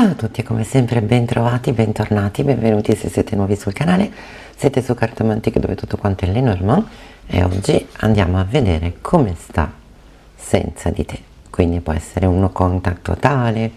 Ciao a tutti e come sempre ben trovati, bentornati, benvenuti se siete nuovi sul canale, siete su Cartomantic dove tutto quanto è Lenormand e oggi andiamo a vedere come sta senza di te. Quindi può essere un no contact totale,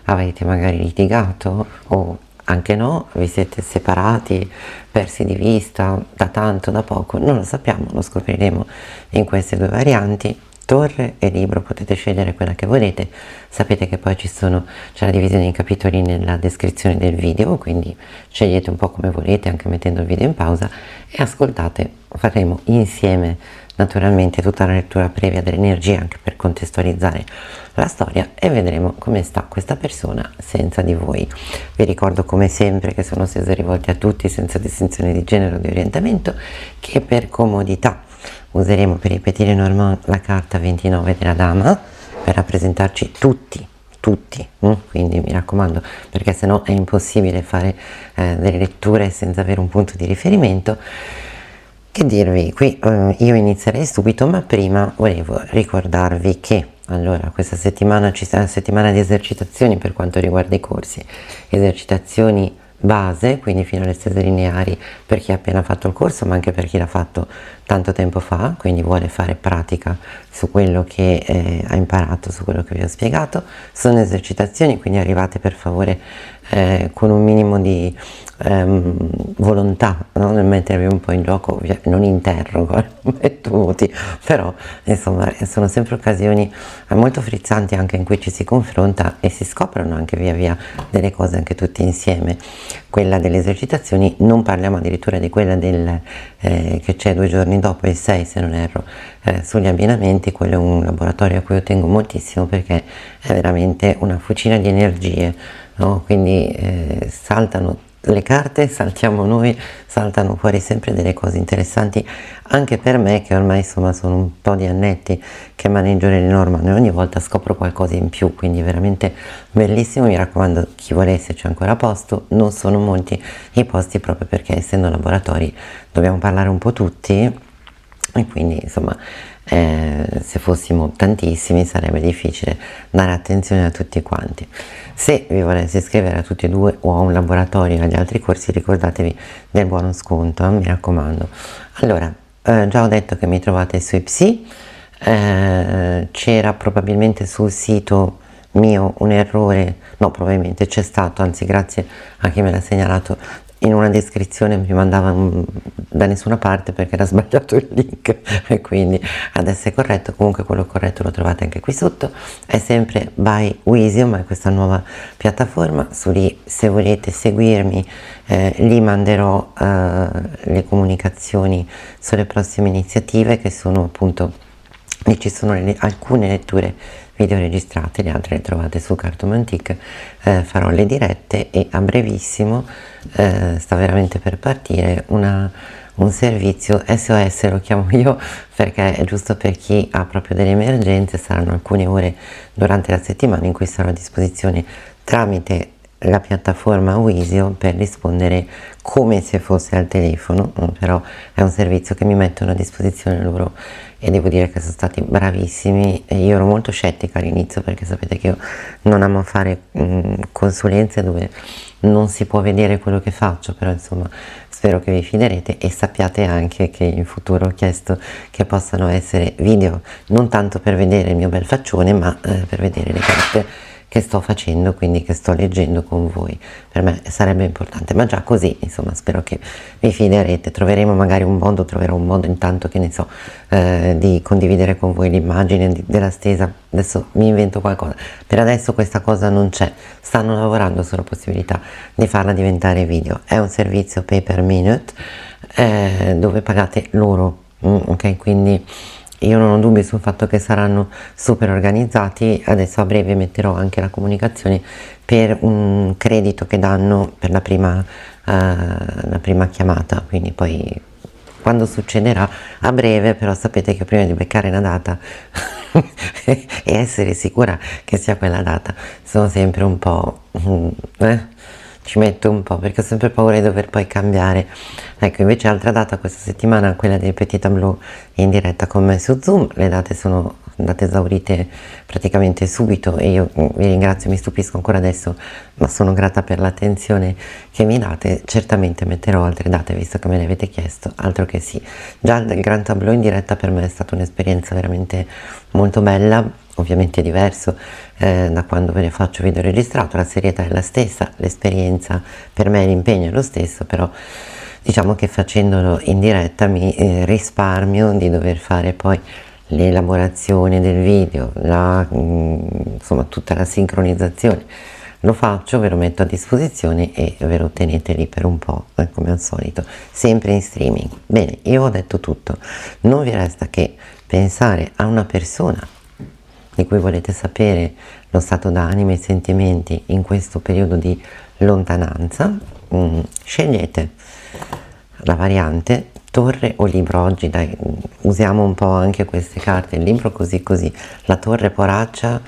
avete magari litigato o anche no, vi siete separati, persi di vista da tanto, da poco, non lo sappiamo, lo scopriremo in queste due varianti. Torre e libro, potete scegliere quella che volete, sapete che poi c'è la divisione in capitoli nella descrizione del video, quindi scegliete un po' come volete anche mettendo il video in pausa e ascoltate, faremo insieme naturalmente tutta la lettura previa delle energie anche per contestualizzare la storia e vedremo come sta questa persona senza di voi. Vi ricordo come sempre che sono sese rivolte a tutti senza distinzione di genere o di orientamento, che per comodità useremo per ripetire Lenormand la carta 29 della dama per rappresentarci tutti, quindi mi raccomando, perché sennò è impossibile fare delle letture senza avere un punto di riferimento. Che dirvi, qui io inizierei subito, ma prima volevo ricordarvi che allora questa settimana ci sarà una settimana di esercitazioni per quanto riguarda i corsi, esercitazioni base, quindi fino alle stese lineari per chi ha appena fatto il corso, ma anche per chi l'ha fatto tanto tempo fa, quindi vuole fare pratica su quello che ha imparato, su quello che vi ho spiegato. Sono esercitazioni, quindi arrivate per favore con un minimo di volontà, no? Nel mettervi un po' in gioco, non interrogo, metto voti, però insomma sono sempre occasioni molto frizzanti anche in cui ci si confronta e si scoprono anche via via delle cose anche tutti insieme. Quella delle esercitazioni, non parliamo addirittura di quella che c'è 2 giorni dopo, il 6 se non erro, sugli abbinamenti. Quello è un laboratorio a cui io tengo moltissimo perché è veramente una fucina di energie, no? Quindi saltano le carte, saltiamo noi, saltano fuori sempre delle cose interessanti anche per me, che ormai insomma sono un po' di annetti che maneggio le Lenormand e ogni volta scopro qualcosa in più, quindi veramente bellissimo. Mi raccomando, chi volesse c'è ancora posto, non sono molti i posti proprio perché essendo laboratori dobbiamo parlare un po' tutti e quindi insomma se fossimo tantissimi sarebbe difficile dare attenzione a tutti quanti. Se vi volete iscrivere a tutti e due o a un laboratorio o agli altri corsi, ricordatevi del buono sconto, mi raccomando. Allora, già ho detto che mi trovate su Ipsi, c'era probabilmente sul sito mio un errore, no probabilmente c'è stato, anzi grazie a chi me l'ha segnalato, in una descrizione mi mandava da nessuna parte perché era sbagliato il link e quindi adesso è corretto. Comunque quello corretto lo trovate anche qui sotto, è sempre by Wisio, ma è questa nuova piattaforma. Su lì, se volete seguirmi, lì manderò le comunicazioni sulle prossime iniziative, che sono appunto, lì ci sono alcune letture video registrate, le altre le trovate su Cartomantic. Farò le dirette e a brevissimo sta veramente per partire un servizio SOS, lo chiamo io perché è giusto per chi ha proprio delle emergenze. Saranno alcune ore durante la settimana in cui sarò a disposizione tramite la piattaforma Wisio per rispondere come se fosse al telefono, però è un servizio che mi mettono a disposizione loro e devo dire che sono stati bravissimi. E io ero molto scettica all'inizio perché sapete che io non amo fare consulenze dove non si può vedere quello che faccio, però insomma spero che vi fiderete e sappiate anche che in futuro ho chiesto che possano essere video non tanto per vedere il mio bel faccione, ma per vedere le carte che sto facendo, quindi che sto leggendo con voi. Per me sarebbe importante, ma già così insomma spero che vi fiderete. Troveremo magari un modo, troverò un modo intanto, che ne so, di condividere con voi l'immagine della stesa. Adesso mi invento qualcosa, per adesso questa cosa non c'è, stanno lavorando sulla possibilità di farla diventare video. È un servizio pay per minute dove pagate loro, ok? Quindi io non ho dubbi sul fatto che saranno super organizzati. Adesso a breve metterò anche la comunicazione per un credito che danno per la prima chiamata, quindi poi quando succederà a breve, però sapete che prima di beccare una data e essere sicura che sia quella data sono sempre un po' ci metto un po' perché ho sempre paura di dover poi cambiare. Ecco, invece altra data questa settimana, quella del Petit Tableau in diretta con me su Zoom. Le date sono andate esaurite praticamente subito, e io vi ringrazio, mi stupisco ancora adesso, ma sono grata per l'attenzione che mi date. Certamente metterò altre date visto che me le avete chiesto, altro che sì. Già il Grand Tableau in diretta per me è stata un'esperienza veramente molto bella, ovviamente diverso da quando ve ne faccio video registrato, la serietà è la stessa, l'esperienza per me, l'impegno è lo stesso, però diciamo che facendolo in diretta mi risparmio di dover fare poi l'elaborazione del video, insomma tutta la sincronizzazione. Lo faccio, ve lo metto a disposizione e ve lo tenete lì per un po', come al solito, sempre in streaming. Bene, io ho detto tutto, non vi resta che pensare a una persona di cui volete sapere lo stato d'animo e i sentimenti in questo periodo di lontananza. Scegliete la variante torre o libro. Oggi dai, usiamo un po' anche queste carte, il libro così così, la torre poraccia,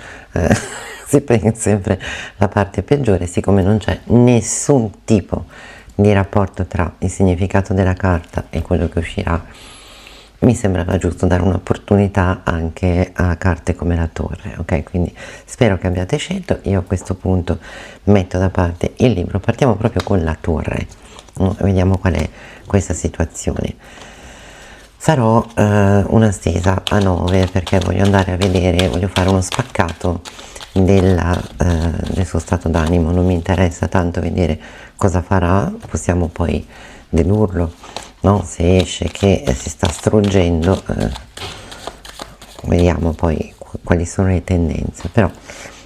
si prende sempre la parte peggiore. Siccome non c'è nessun tipo di rapporto tra il significato della carta e quello che uscirà, mi sembrava giusto dare un'opportunità anche a carte come la torre, ok? Quindi spero che abbiate scelto. Io a questo punto metto da parte il libro, partiamo proprio con la torre, vediamo qual è questa situazione. Farò una stesa a 9 perché voglio andare a vedere, voglio fare uno spaccato del suo stato d'animo. Non mi interessa tanto vedere cosa farà, possiamo poi dedurlo, no? Se esce che si sta struggendo, vediamo poi quali sono le tendenze, però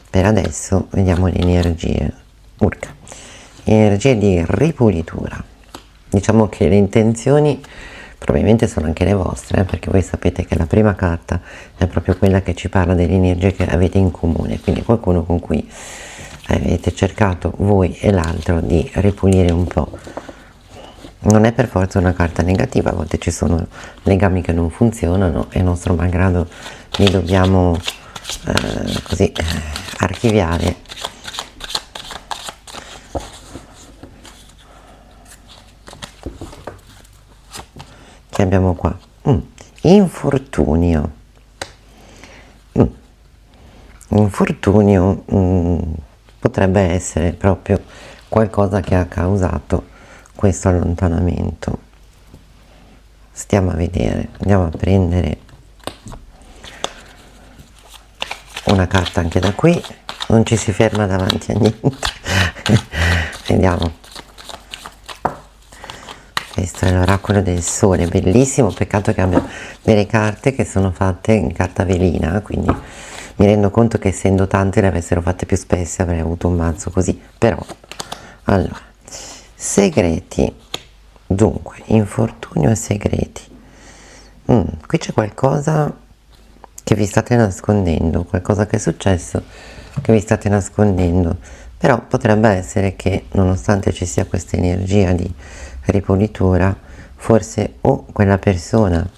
per adesso vediamo le energie. Urca, energie di ripulitura. Diciamo che le intenzioni probabilmente sono anche le vostre, perché voi sapete che la prima carta è proprio quella che ci parla delle energie che avete in comune, quindi qualcuno con cui avete cercato voi e l'altro di ripulire un po'. Non è per forza una carta negativa, a volte ci sono legami che non funzionano e nostro malgrado li dobbiamo così archiviare. Che abbiamo qua? Infortunio. Infortunio potrebbe essere proprio qualcosa che ha causato questo allontanamento. Stiamo a vedere, andiamo a prendere una carta anche da qui, non ci si ferma davanti a niente. Vediamo. Questo è l'oracolo del sole, bellissimo, peccato che abbia delle carte che sono fatte in carta velina, quindi mi rendo conto che essendo tante le avessero fatte più spesse avrei avuto un mazzo così, però allora, segreti, dunque, infortunio e segreti. Qui c'è qualcosa che vi state nascondendo, qualcosa che è successo che vi state nascondendo, però potrebbe essere che nonostante ci sia questa energia di ripulitura, forse o quella persona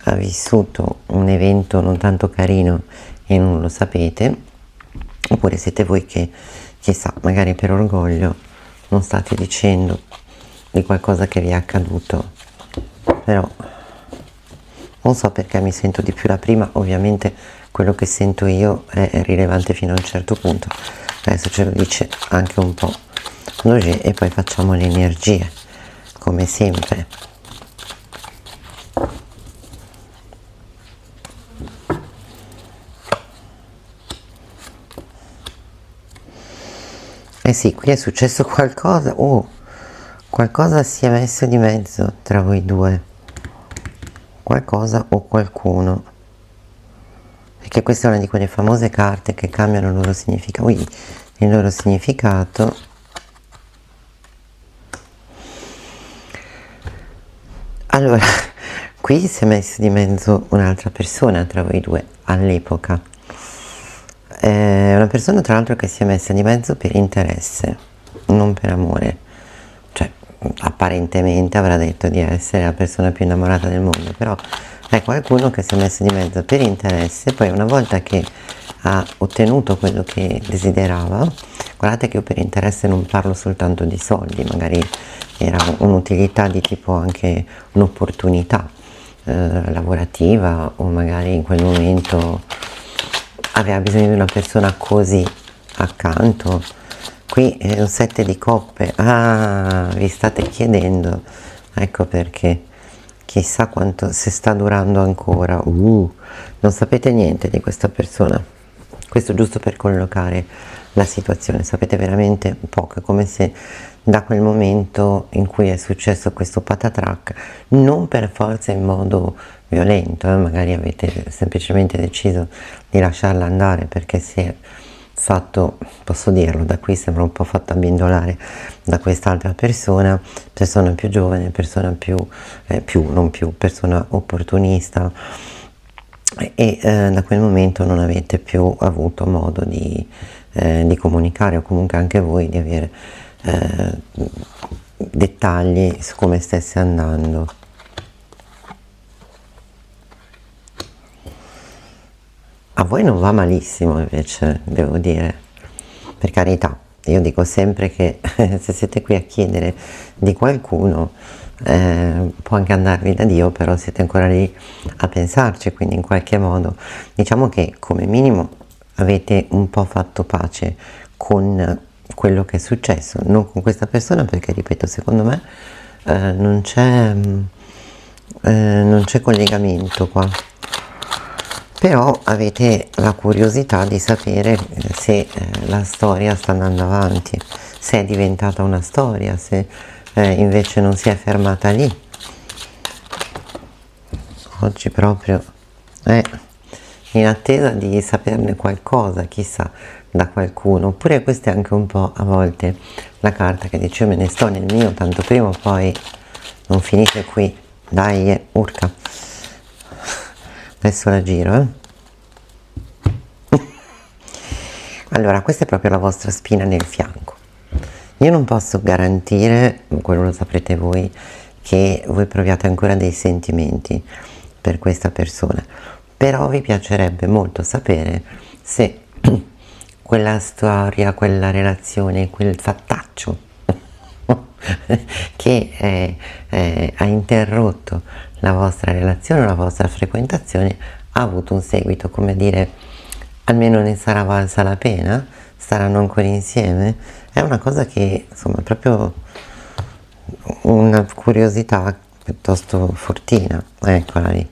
ha vissuto un evento non tanto carino e non lo sapete, oppure siete voi che, chissà, magari per orgoglio non state dicendo di qualcosa che vi è accaduto. Però non so perché mi sento di più la prima. Ovviamente quello che sento io è rilevante fino a un certo punto, adesso ce lo dice anche un po' Roger, e poi facciamo le energie come sempre. Eh sì, qui è successo qualcosa, qualcosa si è messo di mezzo tra voi due, qualcosa o qualcuno, perché questa è una di quelle famose carte che cambiano il loro significato. Il loro significato. Allora, qui si è messo di mezzo un'altra persona tra voi due all'epoca. È una persona tra l'altro che si è messa di mezzo per interesse, non per amore. Cioè, apparentemente avrà detto di essere la persona più innamorata del mondo, però è qualcuno che si è messo di mezzo per interesse. Poi una volta che ha ottenuto quello che desiderava, guardate che io per interesse non parlo soltanto di soldi, magari era un'utilità di tipo anche un'opportunità, lavorativa, o magari in quel momento aveva bisogno di una persona così accanto. Qui è un 7 di coppe. Vi state chiedendo, ecco perché, chissà quanto, se sta durando ancora. Non sapete niente di questa persona. Questo giusto per collocare la situazione, sapete veramente poco, è come se da quel momento in cui è successo questo patatrack, non per forza in modo violento, magari avete semplicemente deciso di lasciarla andare perché si è fatto, posso dirlo, da qui sembra un po' fatta abbindolare da quest'altra persona più giovane, persona persona opportunista, e da quel momento non avete più avuto modo di comunicare, o comunque anche voi di avere dettagli su come stesse andando. A voi non va malissimo, invece, devo dire, per carità. Io dico sempre che se siete qui a chiedere di qualcuno, può anche andarvi da Dio, però siete ancora lì a pensarci, quindi in qualche modo diciamo che come minimo avete un po' fatto pace con quello che è successo, non con questa persona, perché ripeto, secondo me non c'è collegamento qua, però avete la curiosità di sapere se la storia sta andando avanti, se è diventata una storia, se invece non si è fermata lì. Oggi proprio in attesa di saperne qualcosa, chissà, da qualcuno. Oppure questa è anche un po' a volte la carta che dice: io me ne sto nel mio, tanto prima o poi non finisce qui, dai, urca. Adesso la giro, Allora, questa è proprio la vostra spina nel fianco. Io non posso garantire, quello lo saprete voi, che voi proviate ancora dei sentimenti per questa persona, però vi piacerebbe molto sapere se quella storia, quella relazione, quel fattaccio che ha interrotto la vostra relazione, la vostra frequentazione, ha avuto un seguito, come dire, almeno ne sarà valsa la pena, staranno ancora insieme. È una cosa che, insomma, è proprio una curiosità piuttosto fortina. Eccola lì.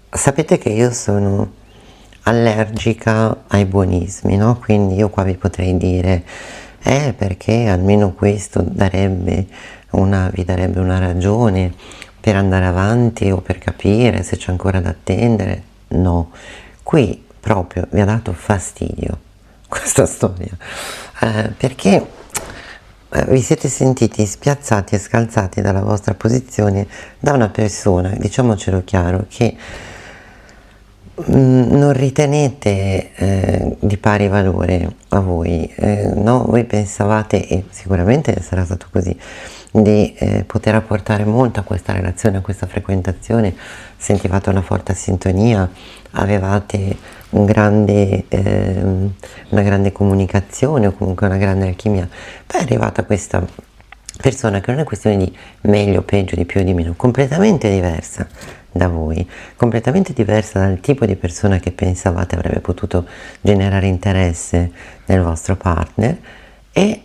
Sapete che io sono allergica ai buonismi, no? Quindi io qua vi potrei dire perché almeno questo vi darebbe una ragione per andare avanti o per capire se c'è ancora da attendere. No, qui proprio vi ha dato fastidio questa storia, perché vi siete sentiti spiazzati e scalzati dalla vostra posizione da una persona, diciamocelo chiaro, che non ritenete di pari valore a voi, no? Voi pensavate, e sicuramente sarà stato così, di poter apportare molto a questa relazione, a questa frequentazione, sentivate una forte sintonia, avevate una grande comunicazione, o comunque una grande alchimia. Poi è arrivata questa persona che non è questione di meglio, peggio, di più o di meno, completamente diversa da voi, completamente diversa dal tipo di persona che pensavate avrebbe potuto generare interesse nel vostro partner, e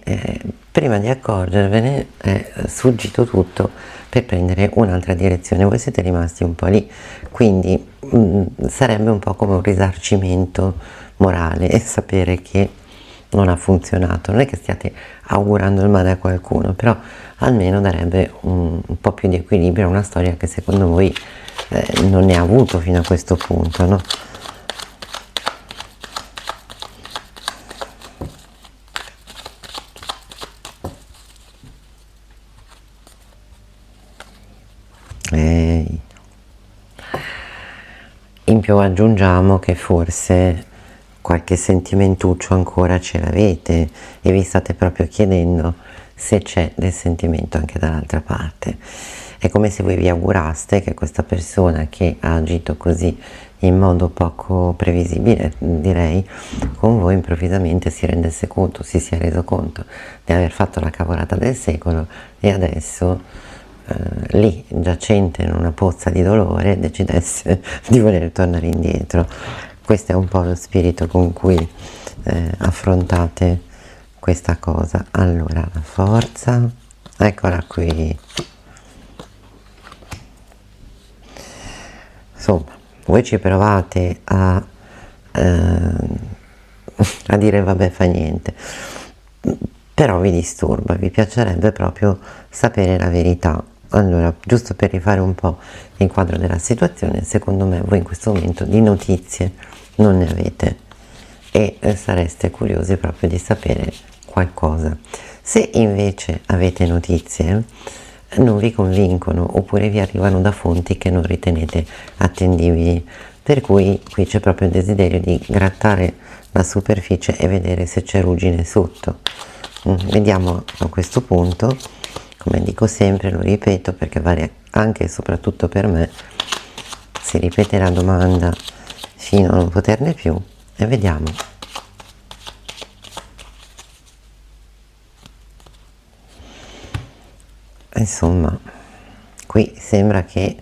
prima di accorgervene è sfuggito tutto per prendere un'altra direzione. Voi siete rimasti un po' lì, quindi sarebbe un po' come un risarcimento morale, e sapere che non ha funzionato. Non è che stiate augurando il male a qualcuno, però almeno darebbe un po' più di equilibrio a una storia che secondo voi non ne ha avuto fino a questo punto, no? In più aggiungiamo che forse qualche sentimentuccio ancora ce l'avete e vi state proprio chiedendo se c'è del sentimento anche dall'altra parte. È come se voi vi auguraste che questa persona che ha agito così in modo poco previsibile, direi, con voi improvvisamente si rendesse conto, si sia reso conto di aver fatto la cavolata del secolo e adesso lì, giacente in una pozza di dolore, decidesse di voler tornare indietro. Questo è un po' lo spirito con cui affrontate questa cosa. Allora, la forza, eccola qui. Insomma, voi ci provate a dire vabbè, fa niente, però vi disturba, vi piacerebbe proprio sapere la verità. Allora, giusto per rifare un po' il quadro della situazione, secondo me voi in questo momento di notizie non ne avete e sareste curiosi proprio di sapere qualcosa. Se invece avete notizie, non vi convincono oppure vi arrivano da fonti che non ritenete attendibili, per cui qui c'è proprio il desiderio di grattare la superficie e vedere se c'è ruggine sotto. Vediamo a questo punto, come dico sempre, lo ripeto perché vale anche e soprattutto per me, si ripete la domanda fino a non poterne più e vediamo. Insomma, qui sembra che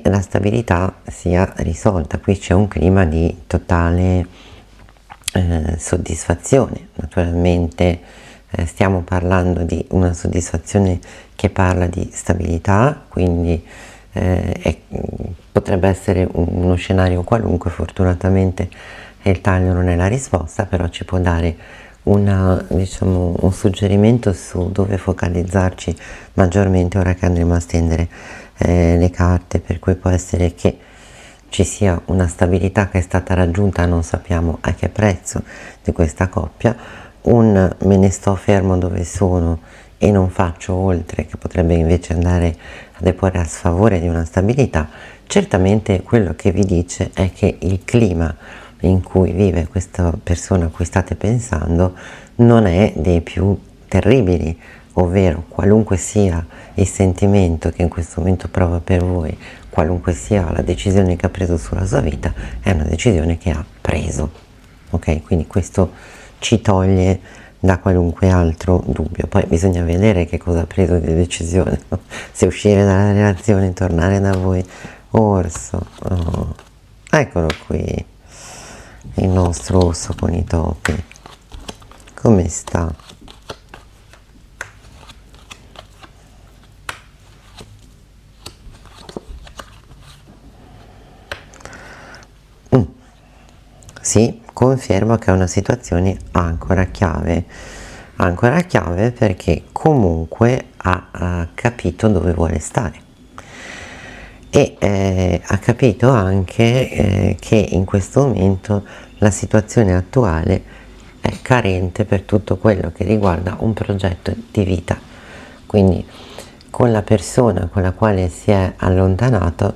la stabilità sia risolta, qui c'è un clima di totale soddisfazione. Naturalmente stiamo parlando di una soddisfazione che parla di stabilità, quindi potrebbe essere uno scenario qualunque, fortunatamente il taglio non è la risposta, però ci può dare diciamo, un suggerimento su dove focalizzarci maggiormente ora che andremo a stendere le carte, per cui può essere che ci sia una stabilità che è stata raggiunta, non sappiamo a che prezzo, di questa coppia, un me ne sto fermo dove sono e non faccio oltre, che potrebbe invece andare a deporre a sfavore di una stabilità. Certamente quello che vi dice è che il clima in cui vive questa persona a cui state pensando non è dei più terribili, ovvero qualunque sia il sentimento che in questo momento prova per voi, qualunque sia la decisione che ha preso sulla sua vita, è una decisione che ha preso, ok? Quindi questo ci toglie da qualunque altro dubbio. Poi bisogna vedere che cosa ha preso di decisione, no? Se uscire dalla relazione, tornare da voi. Orso, oh, eccolo qui, il nostro orso con i topi, come sta? Sì, confermo che è una situazione ancora chiave perché comunque ha capito dove vuole stare e ha capito anche che in questo momento la situazione attuale è carente per tutto quello che riguarda un progetto di vita. Quindi con la persona con la quale si è allontanato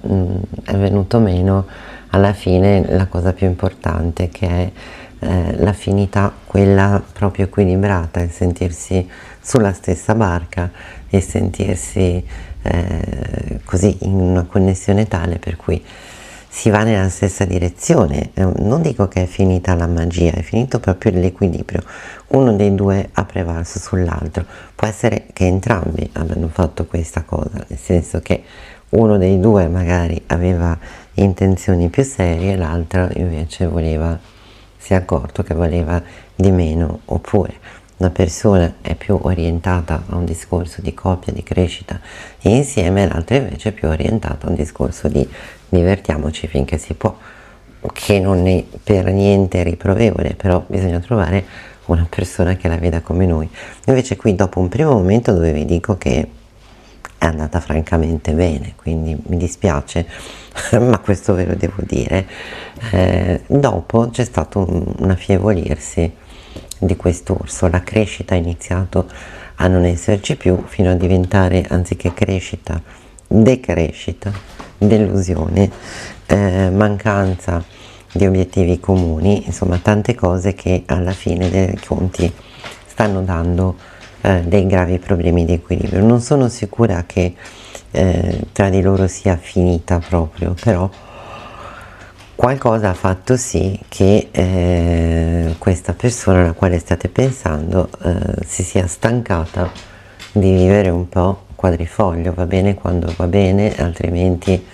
è venuto meno alla fine la cosa più importante, che è l'affinità, quella proprio equilibrata, il sentirsi sulla stessa barca e sentirsi così in una connessione tale per cui si va nella stessa direzione. Non dico che è finita la magia, è finito proprio l'equilibrio, uno dei due ha prevalso sull'altro. Può essere che entrambi abbiano fatto questa cosa, nel senso che uno dei due magari aveva intenzioni più serie, l'altro invece si è accorto che voleva di meno, oppure una persona è più orientata a un discorso di coppia, di crescita insieme, l'altra invece è più orientata a un discorso di divertiamoci finché si può, che non è per niente riprovevole, però bisogna trovare una persona che la veda come noi. Invece qui dopo un primo momento dove vi dico che è andata francamente bene, quindi mi dispiace ma questo ve lo devo dire, dopo c'è stato un affievolirsi di quest'orso, la crescita ha iniziato a non esserci più fino a diventare, anziché crescita, decrescita, delusione, mancanza di obiettivi comuni, insomma tante cose che alla fine dei conti stanno dando dei gravi problemi di equilibrio. Non sono sicura che tra di loro sia finita proprio, però qualcosa ha fatto sì che questa persona alla quale state pensando si sia stancata di vivere un po' quadrifoglio, va bene quando va bene, altrimenti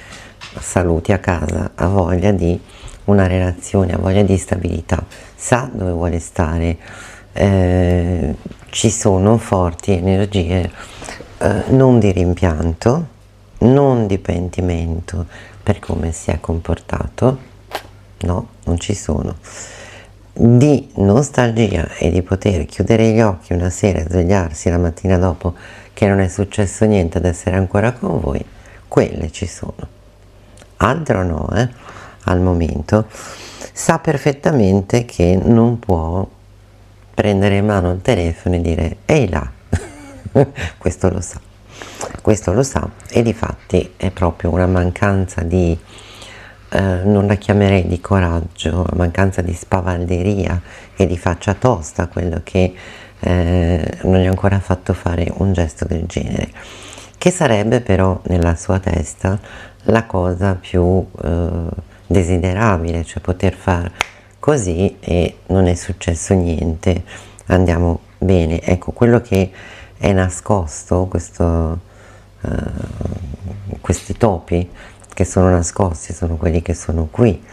saluti a casa, ha voglia di una relazione, ha voglia di stabilità, sa dove vuole stare, ci sono forti energie non di rimpianto, non di pentimento per come si è comportato, no, non ci sono, di nostalgia e di poter chiudere gli occhi una sera e svegliarsi la mattina dopo che non è successo niente ad essere ancora con voi, quelle ci sono. Altro no, al momento. Sa perfettamente che non può prendere in mano il telefono e dire ehi là, questo lo sa e difatti è proprio una mancanza di, non la chiamerei di coraggio, mancanza di spavalderia e di faccia tosta quello che non gli ha ancora fatto fare un gesto del genere, che sarebbe però nella sua testa la cosa più desiderabile, cioè poter far così e non è successo niente, andiamo bene. Ecco, quello che è nascosto, questi topi che sono nascosti, sono quelli che sono qui,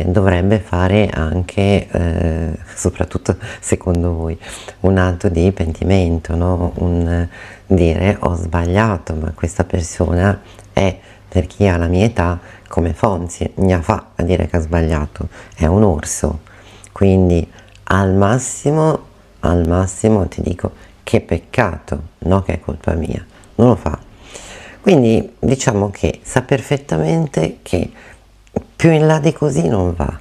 dovrebbe fare anche, soprattutto secondo voi, un atto di pentimento, no? Un dire ho sbagliato, ma questa persona è, per chi ha la mia età, come Fonzi, ne fa a dire che ha sbagliato, è un orso, quindi al massimo ti dico che peccato, no che è colpa mia, non lo fa. Quindi diciamo che sa perfettamente che più in là di così non va.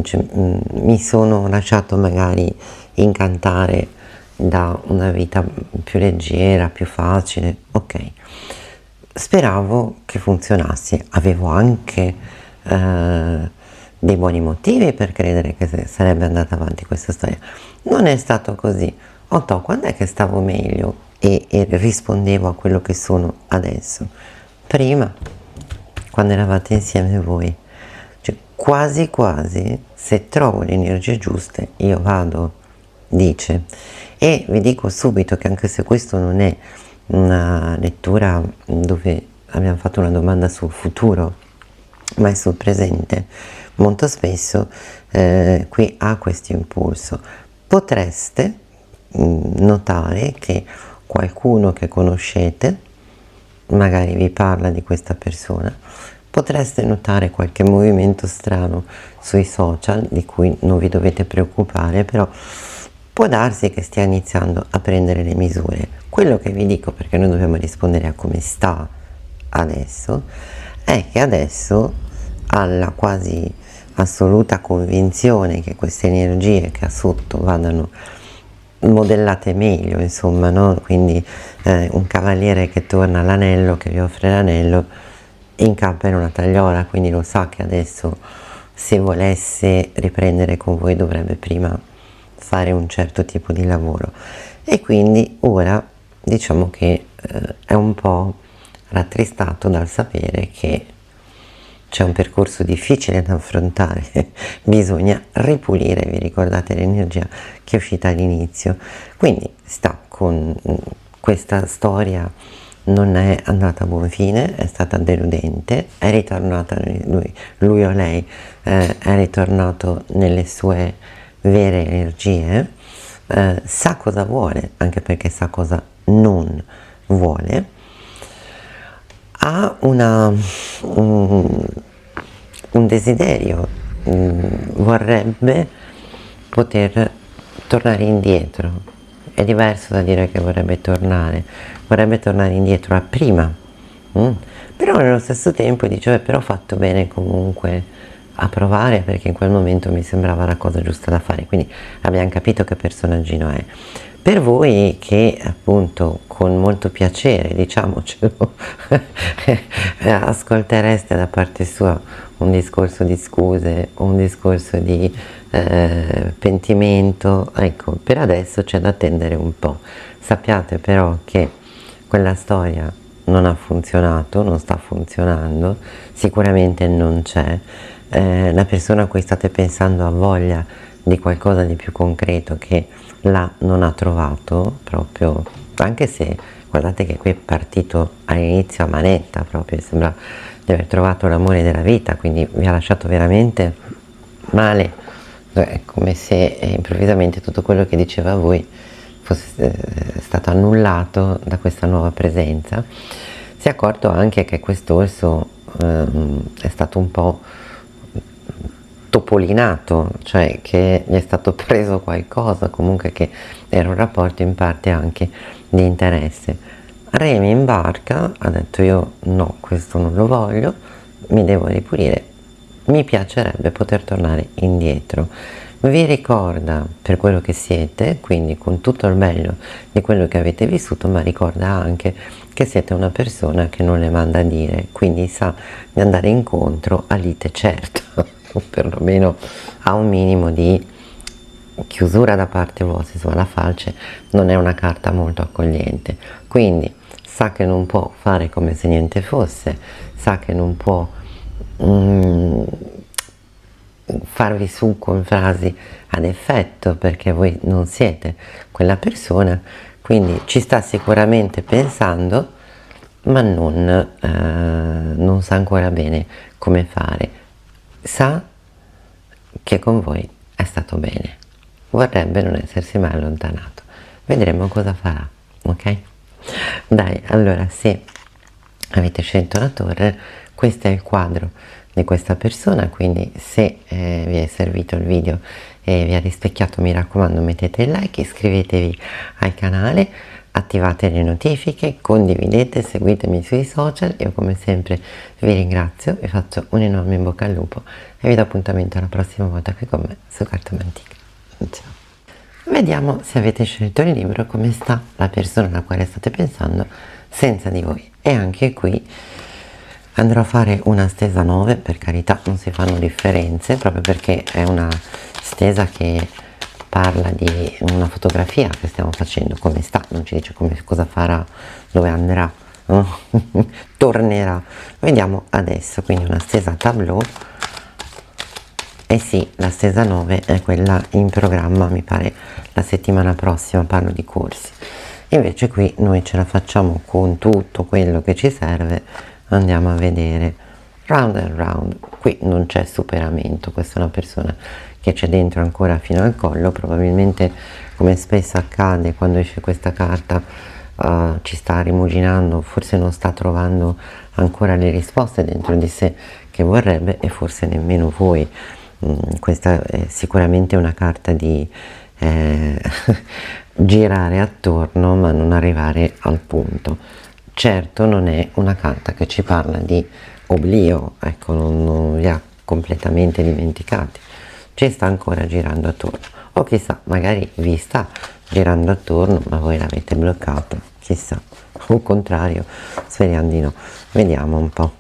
Cioè, mi sono lasciato magari incantare da una vita più leggera, più facile, ok. Speravo che funzionasse, avevo anche dei buoni motivi per credere che sarebbe andata avanti questa storia. Non è stato così. Quando è che stavo meglio e rispondevo a quello che sono adesso? Prima, quando eravate insieme voi. Cioè, quasi quasi, se trovo le energie giuste, io vado, dice. E vi dico subito che anche se questo non è una lettura dove abbiamo fatto una domanda sul futuro, ma è sul presente, molto spesso qui ha questo impulso. Potreste notare che qualcuno che conoscete magari vi parla di questa persona, potreste notare qualche movimento strano sui social di cui non vi dovete preoccupare, però può darsi che stia iniziando a prendere le misure. Quello che vi dico, perché noi dobbiamo rispondere a come sta adesso, è che adesso ha la quasi assoluta convinzione che queste energie che ha sotto vadano modellate meglio, insomma, no? Quindi un cavaliere che torna all'anello, che vi offre l'anello, incappa in una tagliola, quindi lo sa che adesso se volesse riprendere con voi dovrebbe prima fare un certo tipo di lavoro, e quindi ora diciamo che è un po' rattristato dal sapere che c'è un percorso difficile da affrontare, bisogna ripulire, vi ricordate l'energia che è uscita all'inizio, quindi sta con questa storia, non è andata a buon fine, è stata deludente, è ritornata lui o lei è ritornato nelle sue vere energie, sa cosa vuole, anche perché sa cosa non vuole, ha un desiderio, vorrebbe poter tornare indietro. È diverso da dire che vorrebbe tornare indietro a prima, però nello stesso tempo dice però ho fatto bene comunque a provare, perché in quel momento mi sembrava la cosa giusta da fare, quindi abbiamo capito che personaggino è. Per voi che appunto con molto piacere, diciamocelo, ascoltereste da parte sua un discorso di scuse, un discorso di pentimento, ecco, per adesso c'è da attendere un po'. Sappiate però che quella storia non ha funzionato, non sta funzionando, sicuramente non c'è. La persona a cui state pensando ha voglia di qualcosa di più concreto che là non ha trovato, proprio, anche se guardate che qui è partito all'inizio a manetta, proprio sembra di aver trovato l'amore della vita, quindi vi ha lasciato veramente male, è come se improvvisamente tutto quello che diceva a voi fosse stato annullato da questa nuova presenza. Si è accorto anche che quest'orso è stato un po' topolinato, cioè che gli è stato preso qualcosa, comunque che era un rapporto in parte anche di interesse. Remi in barca, ha detto io no, questo non lo voglio, mi devo ripulire, mi piacerebbe poter tornare indietro. Vi ricorda per quello che siete, quindi con tutto il bello di quello che avete vissuto, ma ricorda anche che siete una persona che non le manda a dire, quindi sa di andare incontro a lite certa, o perlomeno a un minimo di chiusura da parte vostra. Insomma, la falce non è una carta molto accogliente, quindi sa che non può fare come se niente fosse, sa che non può farvi su con frasi ad effetto, perché voi non siete quella persona, quindi ci sta sicuramente pensando, ma non sa ancora bene come fare. Sa che con voi è stato bene, vorrebbe non essersi mai allontanato. Vedremo cosa farà, ok? Dai, allora, se avete scelto la torre, questo è il quadro di questa persona, quindi se vi è servito il video e vi ha rispecchiato, mi raccomando, mettete il like, iscrivetevi al canale, attivate le notifiche, condividete, seguitemi sui social. Io come sempre vi ringrazio, vi faccio un enorme in bocca al lupo e vi do appuntamento alla prossima volta qui con me su Cartomantic. Ciao! Vediamo se avete scelto il libro come sta la persona alla quale state pensando senza di voi. E anche qui andrò a fare una stesa 9, per carità non si fanno differenze, proprio perché è una stesa che parla di una fotografia che stiamo facendo, come sta, non ci dice cosa farà, dove andrà, no? Tornerà. Vediamo adesso, quindi una stesa tableau. E sì, la stesa 9 è quella in programma, mi pare la settimana prossima, parlo di corsi. Invece qui noi ce la facciamo con tutto quello che ci serve, andiamo a vedere round and round. Qui non c'è superamento, questa è una persona che c'è dentro ancora fino al collo, probabilmente, come spesso accade quando esce questa carta, ci sta rimuginando, forse non sta trovando ancora le risposte dentro di sé che vorrebbe, e forse nemmeno voi. Questa è sicuramente una carta di girare attorno ma non arrivare al punto. Certo non è una carta che ci parla di oblio, ecco, non vi ha completamente dimenticati, ci sta ancora girando attorno, o chissà, magari vi sta girando attorno ma voi l'avete bloccato, chissà, o al contrario, speriamo di no. Vediamo un po'.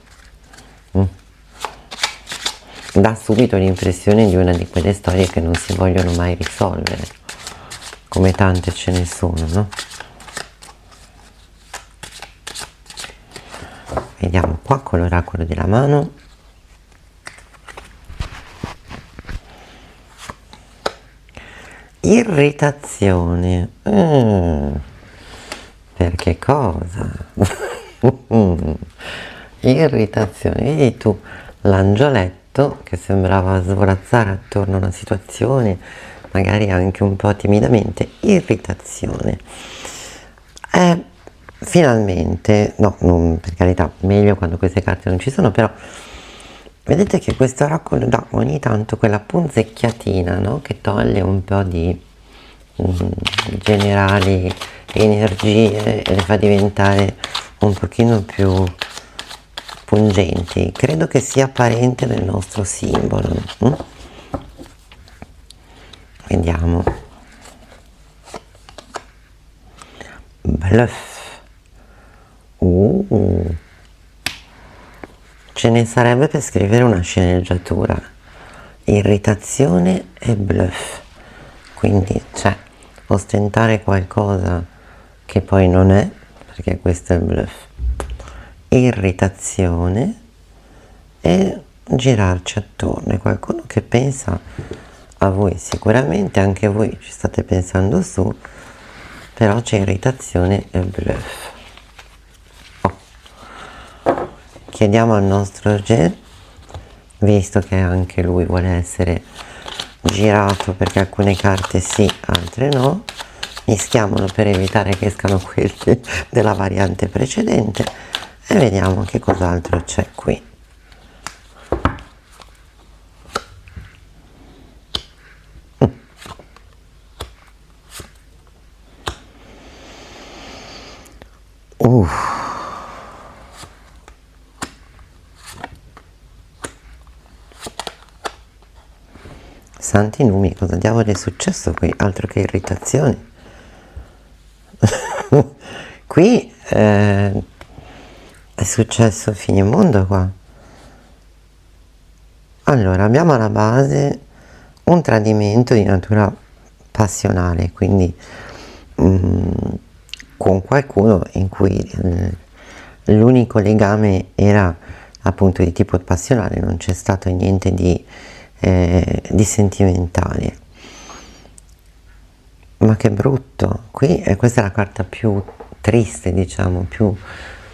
Dà subito l'impressione di una di quelle storie che non si vogliono mai risolvere, come tante ce ne sono, no? Vediamo qua con l'oracolo della mano. Irritazione. Perché cosa? Irritazione. Vedi tu l'angioletto che sembrava svolazzare attorno a una situazione, magari anche un po' timidamente. Irritazione. Finalmente, no, per carità, meglio quando queste carte non ci sono, però vedete che questo oracolo dà ogni tanto quella punzecchiatina, no? Che toglie un po' di generali energie e le fa diventare un pochino più pungenti. Credo che sia parente del nostro simbolo. Vediamo. Bluff. Ce ne sarebbe per scrivere una sceneggiatura. Irritazione e bluff. Quindi c'è ostentare qualcosa che poi non è, perché questo è il bluff. irritazione e girarci attorno. È qualcuno che pensa a voi, sicuramente anche voi ci state pensando su, però c'è irritazione e bluff. Chiediamo al nostro G, visto che anche lui vuole essere girato, perché alcune carte sì, altre no, mischiamolo per evitare che escano quelli della variante precedente e vediamo che cos'altro c'è qui. Santi numi, cosa diavolo è successo qui? Altro che irritazione. Qui è successo fine mondo qua. Allora, abbiamo alla base un tradimento di natura passionale, quindi con qualcuno in cui l'unico legame era appunto di tipo passionale, non c'è stato niente di sentimentale. Ma che brutto, qui questa è la carta più triste, diciamo, più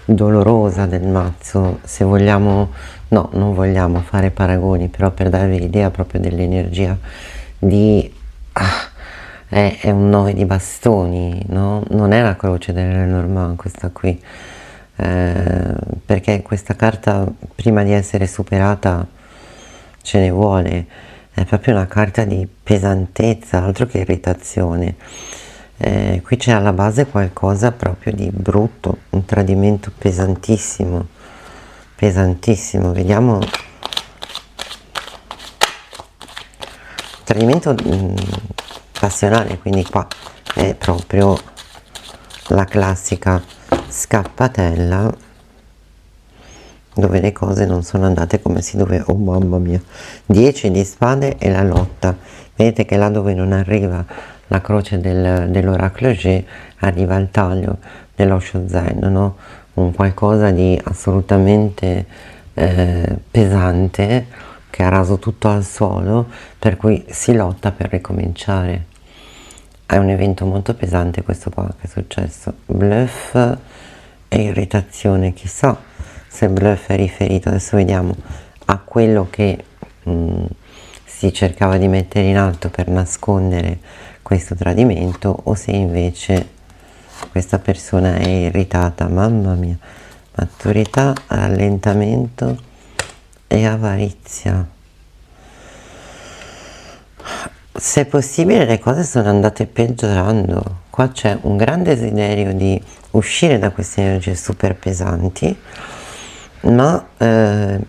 dolorosa del mazzo, se vogliamo, no, non vogliamo fare paragoni, però per darvi l'idea proprio dell'energia di è un 9 di bastoni, no? Non è la croce del Lenormand questa qui, perché questa carta prima di essere superata ce ne vuole, è proprio una carta di pesantezza, altro che irritazione. Qui c'è alla base qualcosa proprio di brutto, un tradimento pesantissimo, pesantissimo. Vediamo, tradimento passionale, quindi qua è proprio la classica scappatella dove le cose non sono andate come si doveva. Oh mamma mia, 10 di spade e la lotta. Vedete che là dove non arriva la croce dell'oracolo G, arriva il taglio dello Shozen, no? Un qualcosa di assolutamente pesante che ha raso tutto al suolo, per cui si lotta per ricominciare. È un evento molto pesante questo qua che è successo. Bluff e irritazione, chissà se bluff è riferito, adesso vediamo, a quello che si cercava di mettere in atto per nascondere questo tradimento, o se invece questa persona è irritata. Mamma mia, maturità, rallentamento e avarizia. Se è possibile le cose sono andate peggiorando, qua c'è un grande desiderio di uscire da queste energie super pesanti, ma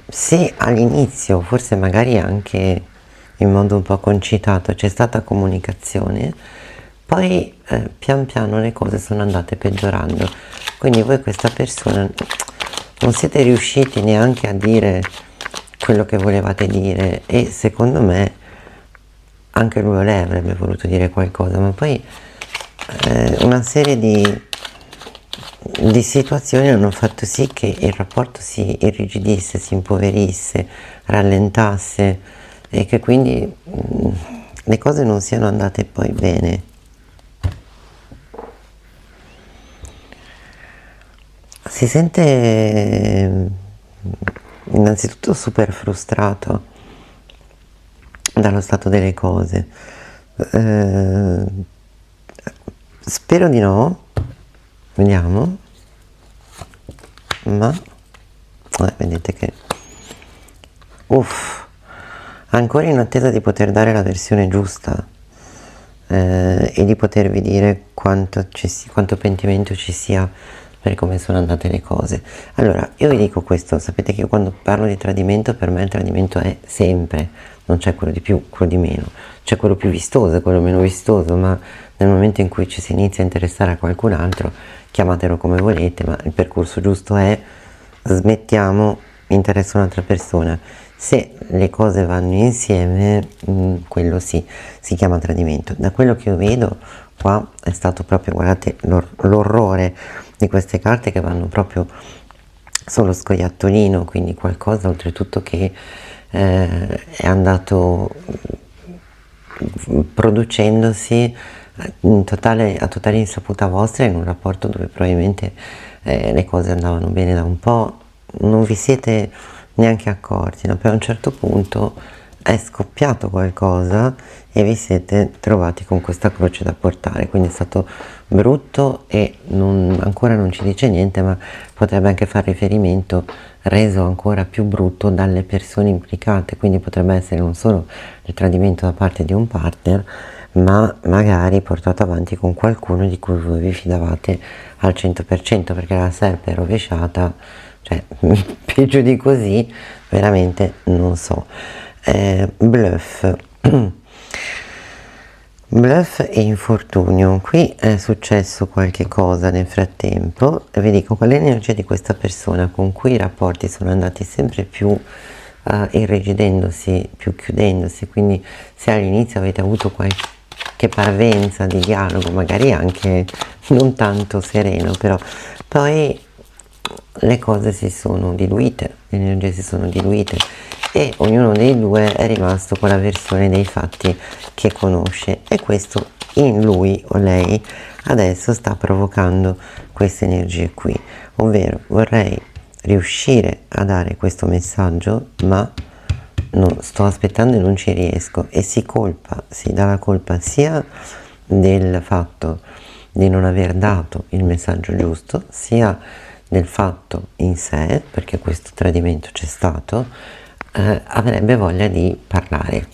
se all'inizio, forse magari anche in modo un po' concitato, c'è stata comunicazione, poi pian piano le cose sono andate peggiorando, quindi voi questa persona non siete riusciti neanche a dire quello che volevate dire, e secondo me anche lui o lei avrebbe voluto dire qualcosa, ma poi una serie di situazioni hanno fatto sì che il rapporto si irrigidisse, si impoverisse, rallentasse, e che quindi le cose non siano andate poi bene. Si sente innanzitutto super frustrato dallo stato delle cose. Spero di no, vediamo, ma vedete che ancora in attesa di poter dare la versione giusta e di potervi dire quanto pentimento ci sia per come sono andate le cose. Allora, io vi dico questo, sapete che quando parlo di tradimento, per me il tradimento è sempre, non c'è quello di più, quello di meno, c'è quello più vistoso e quello meno vistoso, ma nel momento in cui ci si inizia a interessare a qualcun altro, chiamatelo come volete, ma il percorso giusto è: smettiamo, interessa un'altra persona. Se le cose vanno insieme, quello sì, si chiama tradimento. Da quello che io vedo qua è stato proprio, guardate l'orrore di queste carte che vanno proprio solo scoiattolino, quindi qualcosa oltretutto che è andato producendosi a totale insaputa vostra, in un rapporto dove probabilmente le cose andavano bene da un po', non vi siete neanche accorti, no? Poi a un certo punto è scoppiato qualcosa e vi siete trovati con questa croce da portare, quindi è stato brutto e ancora non ci dice niente, ma potrebbe anche far riferimento, reso ancora più brutto dalle persone implicate, quindi potrebbe essere non solo il tradimento da parte di un partner, ma magari portato avanti con qualcuno di cui voi vi fidavate al 100%, perché la serpe è rovesciata, cioè peggio di così veramente non so. Bluff. Bluff e infortunio. Qui è successo qualche cosa nel frattempo, vi dico, con l'energia di questa persona con cui i rapporti sono andati sempre più irrigidendosi, più chiudendosi, quindi se all'inizio avete avuto qualche parvenza di dialogo, magari anche non tanto sereno, però poi le cose si sono diluite, le energie si sono diluite e ognuno dei due è rimasto con la versione dei fatti che conosce, e questo in lui o lei adesso sta provocando queste energie qui, ovvero vorrei riuscire a dare questo messaggio ma sto aspettando e non ci riesco, e si dà la colpa sia del fatto di non aver dato il messaggio giusto, sia del fatto in sé, perché questo tradimento c'è stato, avrebbe voglia di parlare,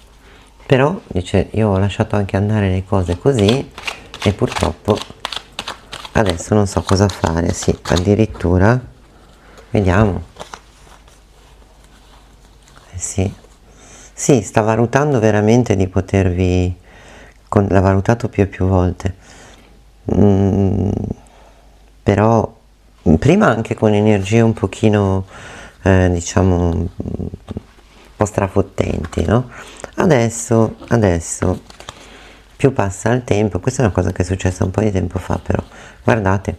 però dice io ho lasciato anche andare le cose così e purtroppo adesso non so cosa fare. Sì, addirittura, vediamo, sì, sì, sta valutando veramente di potervi, l'ha valutato più e più volte. Mm, però prima anche con energie un pochino diciamo un po' strafottenti, no? Adesso più passa il tempo, questa è una cosa che è successa un po' di tempo fa, però guardate,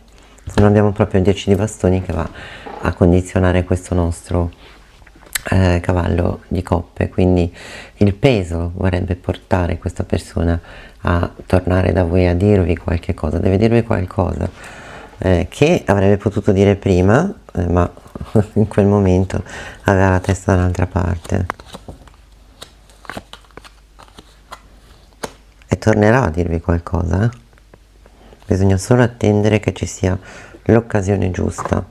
non abbiamo proprio il 10 di bastoni che va a condizionare questo nostro cavallo di coppe, quindi il peso vorrebbe portare questa persona a tornare da voi a dirvi qualche cosa, deve dirvi qualcosa che avrebbe potuto dire prima, ma in quel momento aveva la testa da un'altra parte, e tornerà a dirvi qualcosa, bisogna solo attendere che ci sia l'occasione giusta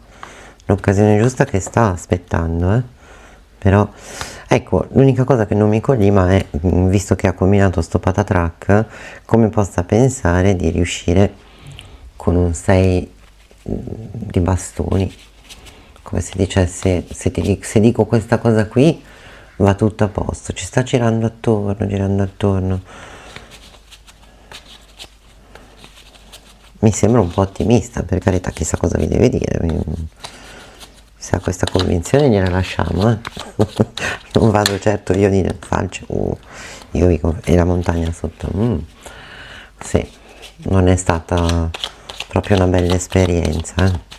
che sta aspettando, però ecco, l'unica cosa che non mi collima è, visto che ha combinato sto patatrack, come possa pensare di riuscire con un 6 di bastoni, come se dicesse se dico questa cosa qui va tutto a posto, ci sta girando attorno. Mi sembra un po' ottimista, per carità, chissà cosa vi deve dire. Se ha questa convinzione gliela lasciamo, non vado certo io di falce, io dico, e la montagna sotto, sì, non è stata proprio una bella esperienza,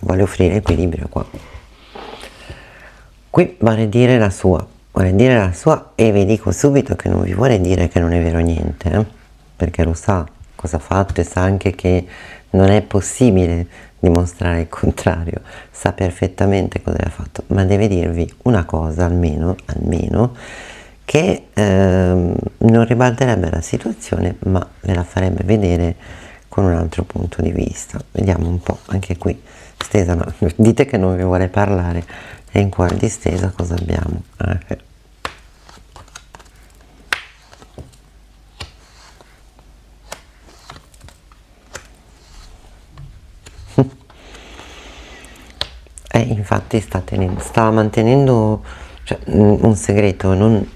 Vuole offrire equilibrio qua. Qui vuole dire la sua, e vi dico subito che non vi vuole dire che non è vero niente, perché lo sa cosa ha fatto e sa anche che non è possibile dimostrare il contrario, sa perfettamente cosa ha fatto, ma deve dirvi una cosa almeno che non ribalterebbe la situazione, ma ve la farebbe vedere con un altro punto di vista. Vediamo un po', anche qui stesa, no, dite che non vi vuole parlare, e in cuore di stesa cosa abbiamo? Infatti sta mantenendo, cioè, un segreto, non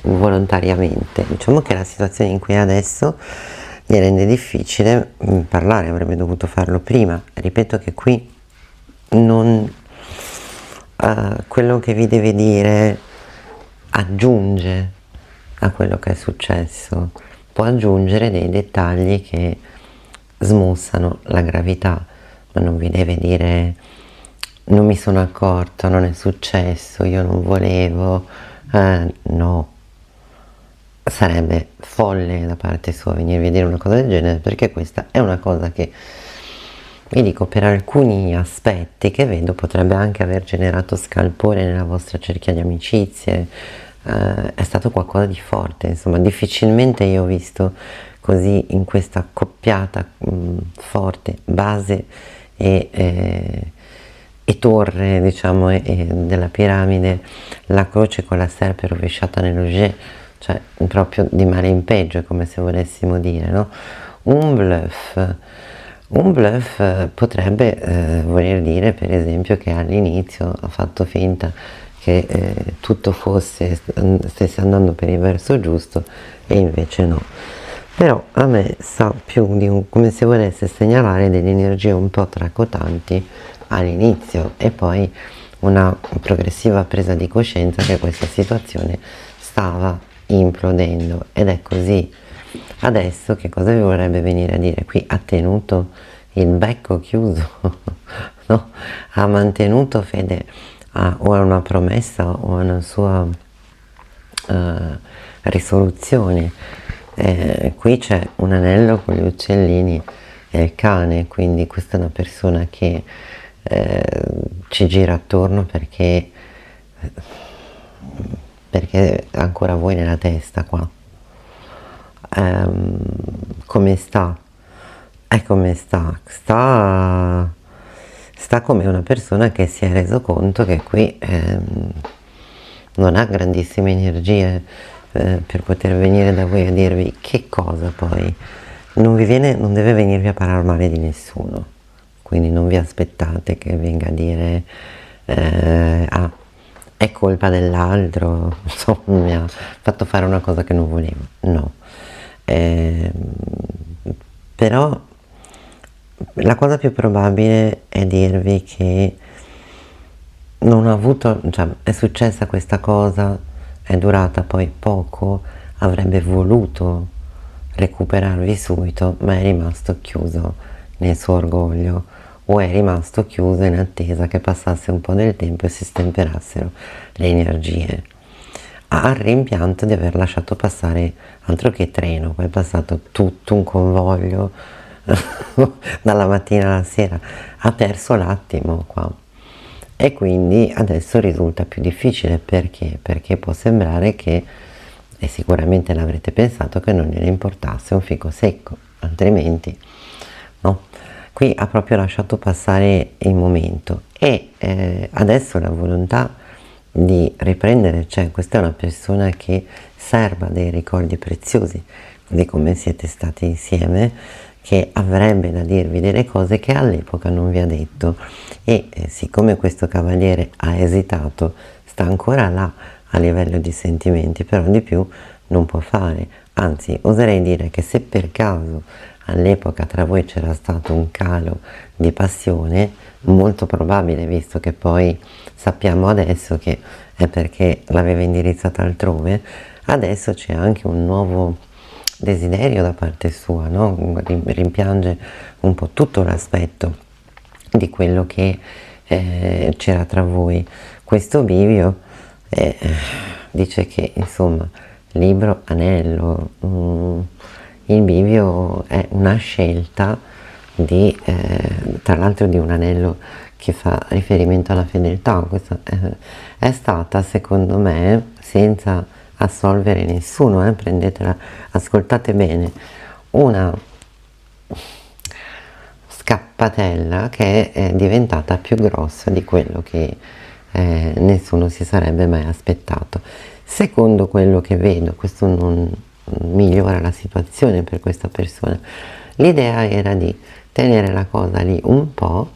volontariamente. Diciamo che la situazione in cui è adesso gli rende difficile parlare, avrebbe dovuto farlo prima. Ripeto che qui non quello che vi deve dire aggiunge a quello che è successo, può aggiungere dei dettagli che smussano la gravità, ma non vi deve dire non mi sono accorto, non è successo, io non volevo, no, sarebbe folle da parte sua venirvi a dire una cosa del genere, perché questa è una cosa che, vi dico, per alcuni aspetti che vedo potrebbe anche aver generato scalpore nella vostra cerchia di amicizie, è stato qualcosa di forte, insomma, difficilmente io ho visto così in questa coppiata forte, base e torre, diciamo, della piramide, la croce con la serpe rovesciata nell'Auger, cioè proprio di male in peggio, è come se volessimo dire, no? Un bluff. Un bluff potrebbe voler dire, per esempio, che all'inizio ha fatto finta che tutto stesse andando per il verso giusto e invece no. Però a me sa più di come se volesse segnalare delle energie un po' tracotanti all'inizio e poi una progressiva presa di coscienza che questa situazione stava implodendo, ed è così. Adesso che cosa vi vorrebbe venire a dire? Qui ha tenuto il becco chiuso, no? Ha mantenuto fede o a una promessa o a una sua risoluzione. Qui c'è un anello con gli uccellini e il cane, quindi questa è una persona che ci gira attorno perché ancora voi nella testa qua. Come sta? Come sta come una persona che si è reso conto che qui non ha grandissime energie per poter venire da voi a dirvi che cosa. Poi non deve venirvi a parlare male di nessuno, quindi non vi aspettate che venga a dire è colpa dell'altro, insomma, mi ha fatto fare una cosa che non volevo, no. Però la cosa più probabile è dirvi che non ha avuto, cioè è successa questa cosa, è durata poi poco, avrebbe voluto recuperarvi subito, ma è rimasto chiuso nel suo orgoglio, o è rimasto chiuso in attesa che passasse un po' del tempo e si stemperassero le energie. Ha il rimpianto di aver lasciato passare, altro che treno, poi è passato tutto un convoglio dalla mattina alla sera, ha perso l'attimo qua, e quindi adesso risulta più difficile. Perché può sembrare che, e sicuramente l'avrete pensato, che non gliene importasse un fico secco, altrimenti no. Qui ha proprio lasciato passare il momento e adesso la volontà di riprendere c'è. Questa è una persona che serba dei ricordi preziosi di come siete stati insieme, che avrebbe da dirvi delle cose che all'epoca non vi ha detto, e siccome questo cavaliere ha esitato, sta ancora là a livello di sentimenti, però di più non può fare. Anzi, oserei dire che se per caso all'epoca tra voi c'era stato un calo di passione, molto probabile, visto che poi sappiamo adesso che è perché l'aveva indirizzata altrove, adesso c'è anche un nuovo desiderio da parte sua, no? Rimpiange un po' tutto l'aspetto di quello che c'era tra voi. Questo bivio dice che, insomma, libro, anello, il bivio è una scelta di, tra l'altro, di un anello che fa riferimento alla fedeltà. Questa è stata, secondo me, senza assolvere nessuno, prendetela, ascoltate bene, una scappatella che è diventata più grossa di quello che nessuno si sarebbe mai aspettato. Secondo quello che vedo, questo non migliora la situazione per questa persona. L'idea era di tenere la cosa lì un po'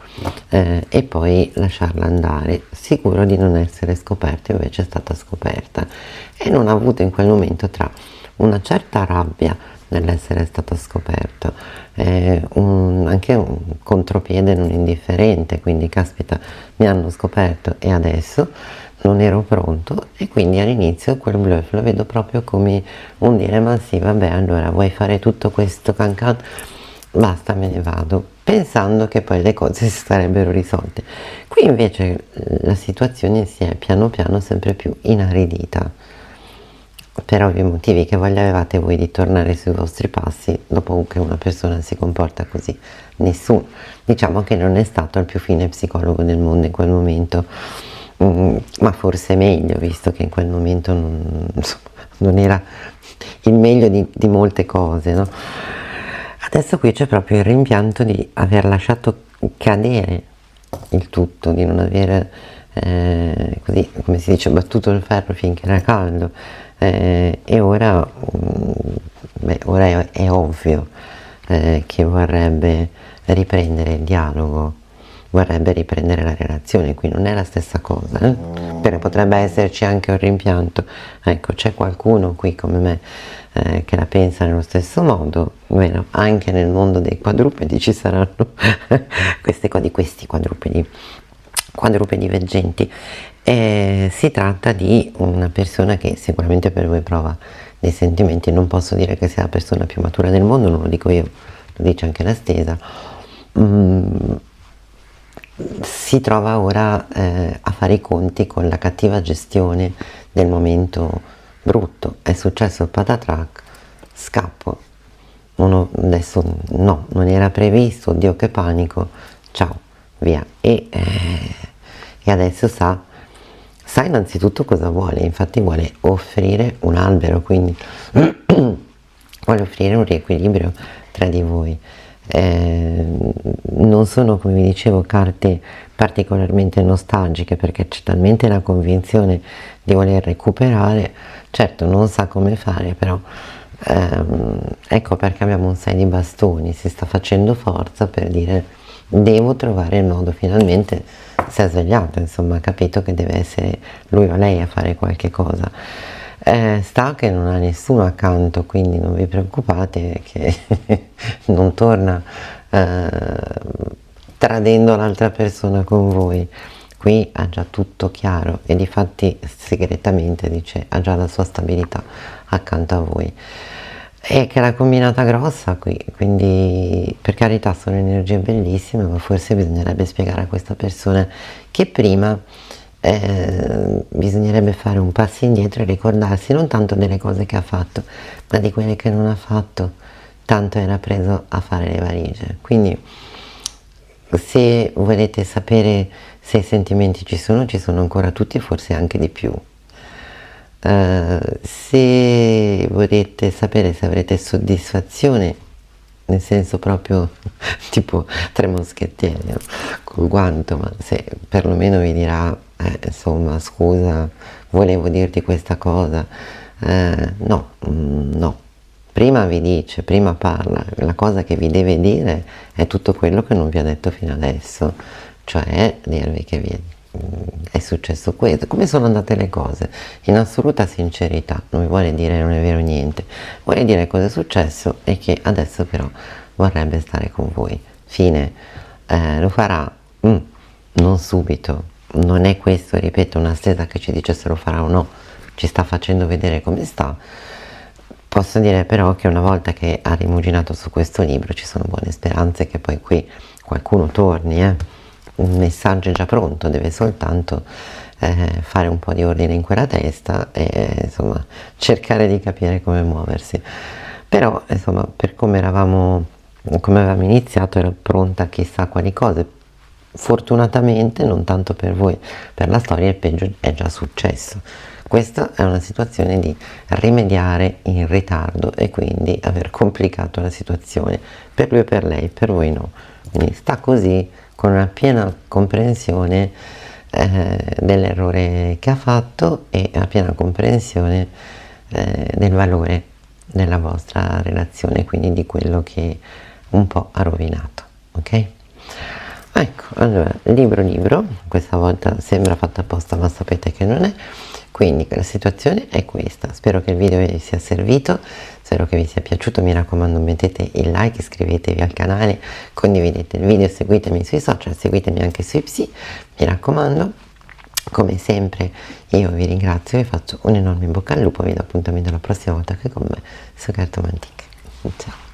e poi lasciarla andare, sicuro di non essere scoperta. Invece è stata scoperta e non ha avuto in quel momento, tra una certa rabbia nell'essere stato scoperto, anche un contropiede non indifferente, quindi caspita, mi hanno scoperto e adesso non ero pronto. E quindi all'inizio quel bluff lo vedo proprio come un dire: ma sì, vabbè, allora vuoi fare tutto questo cancan, basta, me ne vado, pensando che poi le cose si sarebbero risolte. Qui invece la situazione si è piano piano sempre più inaridita, per ovvi motivi. Che voglia avevate voi di tornare sui vostri passi dopo che una persona si comporta così? Nessuno. Diciamo che non è stato il più fine psicologo del mondo in quel momento, ma forse meglio, visto che in quel momento non era il meglio di molte cose, no? Adesso qui c'è proprio il rimpianto di aver lasciato cadere il tutto, di non aver, così come si dice, battuto il ferro finché era caldo, e ora, ora è ovvio che vorrebbe riprendere il dialogo, vorrebbe riprendere la relazione. Qui non è la stessa cosa, però potrebbe esserci anche un rimpianto. Ecco, c'è qualcuno qui come me che la pensa nello stesso modo, vero? Anche nel mondo dei quadrupedi ci saranno questi quadrupedi veggenti. Si tratta di una persona che sicuramente per voi prova dei sentimenti. Non posso dire che sia la persona più matura del mondo, non lo dico io, lo dice anche la stesa. Si trova ora a fare i conti con la cattiva gestione del momento brutto. È successo patatrac, scappo. Adesso no, non era previsto, oddio che panico, ciao, via. E adesso sa innanzitutto cosa vuole. Infatti vuole offrire un albero, quindi vuole offrire un riequilibrio tra di voi. Non sono, come vi dicevo, carte particolarmente nostalgiche, perché c'è talmente la convinzione di voler recuperare. Certo, non sa come fare, però ecco perché abbiamo un 6 di bastoni. Si sta facendo forza per dire: devo trovare il modo. Finalmente si è svegliato, insomma, ha capito che deve essere lui o lei a fare qualche cosa. Sta che non ha nessuno accanto, quindi non vi preoccupate che non torna tradendo l'altra persona con voi. Qui ha già tutto chiaro e difatti segretamente dice ha già la sua stabilità accanto a voi. E che l'ha combinata grossa qui, quindi per carità sono energie bellissime, ma forse bisognerebbe spiegare a questa persona che prima bisognerebbe fare un passo indietro e ricordarsi non tanto delle cose che ha fatto, ma di quelle che non ha fatto, tanto era preso a fare le valigie. Quindi se volete sapere se i sentimenti ci sono ancora tutti, forse anche di più. Se volete sapere se avrete soddisfazione, nel senso proprio tipo Tre Moschettieri, no? Col guanto, ma se perlomeno vi dirà insomma, scusa, volevo dirti questa cosa, no, no. Prima vi dice, prima parla, la cosa che vi deve dire è tutto quello che non vi ha detto fino adesso, cioè dirvi che è successo questo, come sono andate le cose, in assoluta sincerità. Non vi vuole dire non è vero niente, vuole dire cosa è successo e che adesso però vorrebbe stare con voi. Fine. Lo farà non subito, non è questo, ripeto, una stesa che ci dice se lo farà o no, ci sta facendo vedere come sta. Posso dire però che una volta che ha rimuginato su questo libro ci sono buone speranze che poi qui qualcuno torni, il messaggio è già pronto, deve soltanto fare un po' di ordine in quella testa e insomma cercare di capire come muoversi. Però insomma, per come avevamo iniziato, era pronta chissà quali cose. Fortunatamente, non tanto per voi, per la storia il peggio è già successo. Questa è una situazione di rimediare in ritardo e quindi aver complicato la situazione per lui e per lei, per voi no. Quindi sta così, con una piena comprensione dell'errore che ha fatto e una piena comprensione del valore della vostra relazione, quindi di quello che un po' ha rovinato, ok? Ecco, allora, libro, questa volta sembra fatta apposta, ma sapete che non è. Quindi la situazione è questa. Spero che il video vi sia servito, spero che vi sia piaciuto. Mi raccomando, mettete il like, iscrivetevi al canale, condividete il video, seguitemi sui social, seguitemi anche sui psi, mi raccomando. Come sempre io vi ringrazio, vi faccio un enorme in bocca al lupo, vi do appuntamento la prossima volta che con me su Cartomantic. Ciao!